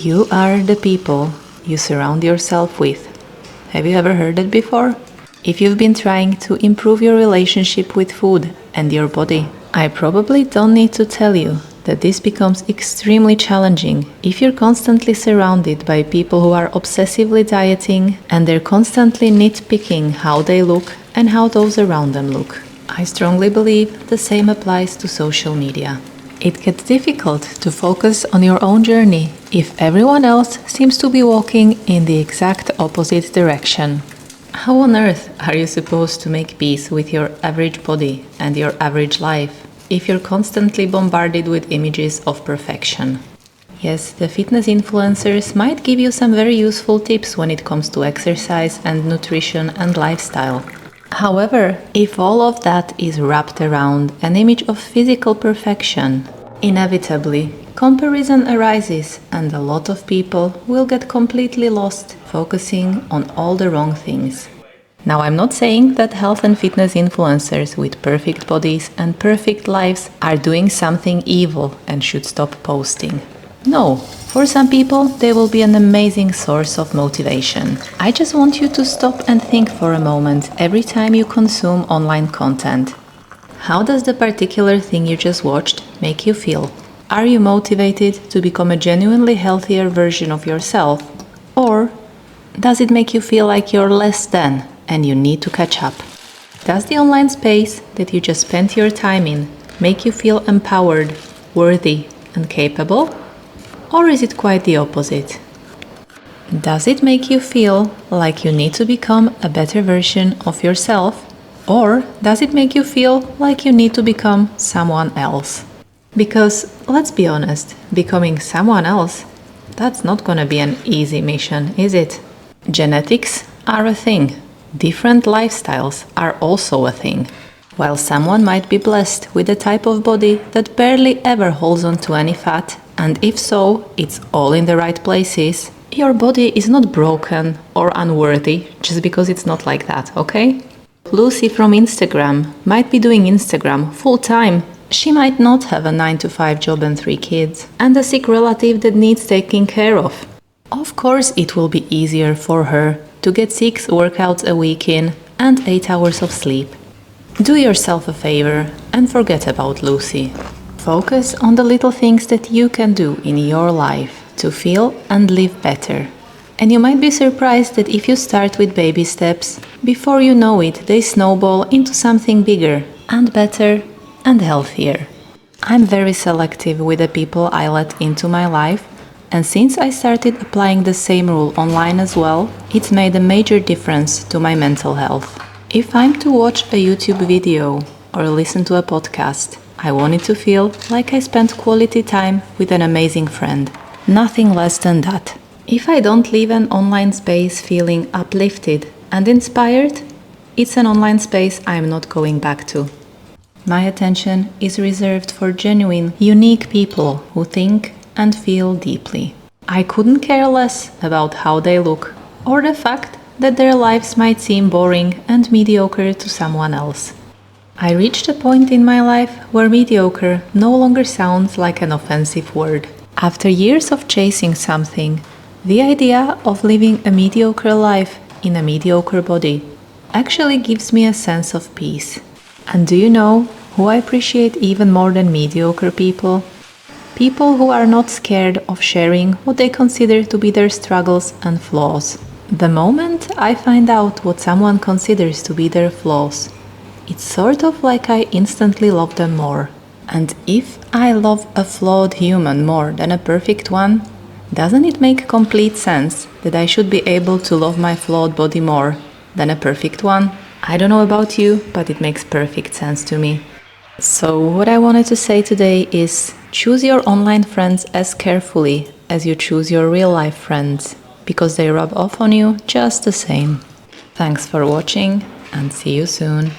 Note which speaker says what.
Speaker 1: You are the people you surround yourself with. Have you ever heard that before? If you've been trying to improve your relationship with food and your body, I probably don't need to tell you that this becomes extremely challenging if you're constantly surrounded by people who are obsessively dieting and they're constantly nitpicking how they look and how those around them look. I strongly believe the same applies to social media. It gets difficult to focus on your own journey if everyone else seems to be walking in the exact opposite direction. How on earth are you supposed to make peace with your average body and your average life if you're constantly bombarded with images of perfection? Yes, the fitness influencers might give you some very useful tips when it comes to exercise and nutrition and lifestyle. However, if all of that is wrapped around an image of physical perfection, inevitably, comparison arises and a lot of people will get completely lost focusing on all the wrong things. Now, I'm not saying that health and fitness influencers with perfect bodies and perfect lives are doing something evil and should stop posting. No, for some people, they will be an amazing source of motivation. I just want you to stop and think for a moment every time you consume online content. How does the particular thing you just watched make you feel? Are you motivated to become a genuinely healthier version of yourself? Or does it make you feel like you're less than and you need to catch up? Does the online space that you just spent your time in make you feel empowered, worthy, and capable? Or is it quite the opposite? Does it make you feel like you need to become a better version of yourself? Or does it make you feel like you need to become someone else? Because, let's be honest, becoming someone else, that's not gonna be an easy mission, is it? Genetics are a thing. Different lifestyles are also a thing. While someone might be blessed with a type of body that barely ever holds on to any fat, and if so, it's all in the right places, your body is not broken or unworthy just because it's not like that, okay? Lucy from Instagram might be doing Instagram full time. She might not have a 9-to-5 job and 3 kids, and a sick relative that needs taking care of. Of course, it will be easier for her to get 6 workouts a week in and 8 hours of sleep. Do yourself a favor and forget about Lucy. Focus on the little things that you can do in your life to feel and live better. And you might be surprised that if you start with baby steps, before you know it, they snowball into something bigger and better and healthier. I'm very selective with the people I let into my life, and since I started applying the same rule online as well, it's made a major difference to my mental health. If I'm to watch a YouTube video or listen to a podcast, I want it to feel like I spent quality time with an amazing friend. Nothing less than that. If I don't leave an online space feeling uplifted and inspired, it's an online space I'm not going back to. My attention is reserved for genuine, unique people who think and feel deeply. I couldn't care less about how they look or the fact that their lives might seem boring and mediocre to someone else. I reached a point in my life where mediocre no longer sounds like an offensive word. After years of chasing something, the idea of living a mediocre life in a mediocre body actually gives me a sense of peace. And do you know who I appreciate even more than mediocre people? People who are not scared of sharing what they consider to be their struggles and flaws. The moment I find out what someone considers to be their flaws, it's sort of like I instantly love them more. And if I love a flawed human more than a perfect one, doesn't it make complete sense that I should be able to love my flawed body more than a perfect one? I don't know about you, but it makes perfect sense to me. So what I wanted to say today is choose your online friends as carefully as you choose your real life friends, because they rub off on you just the same. Thanks for watching and see you soon.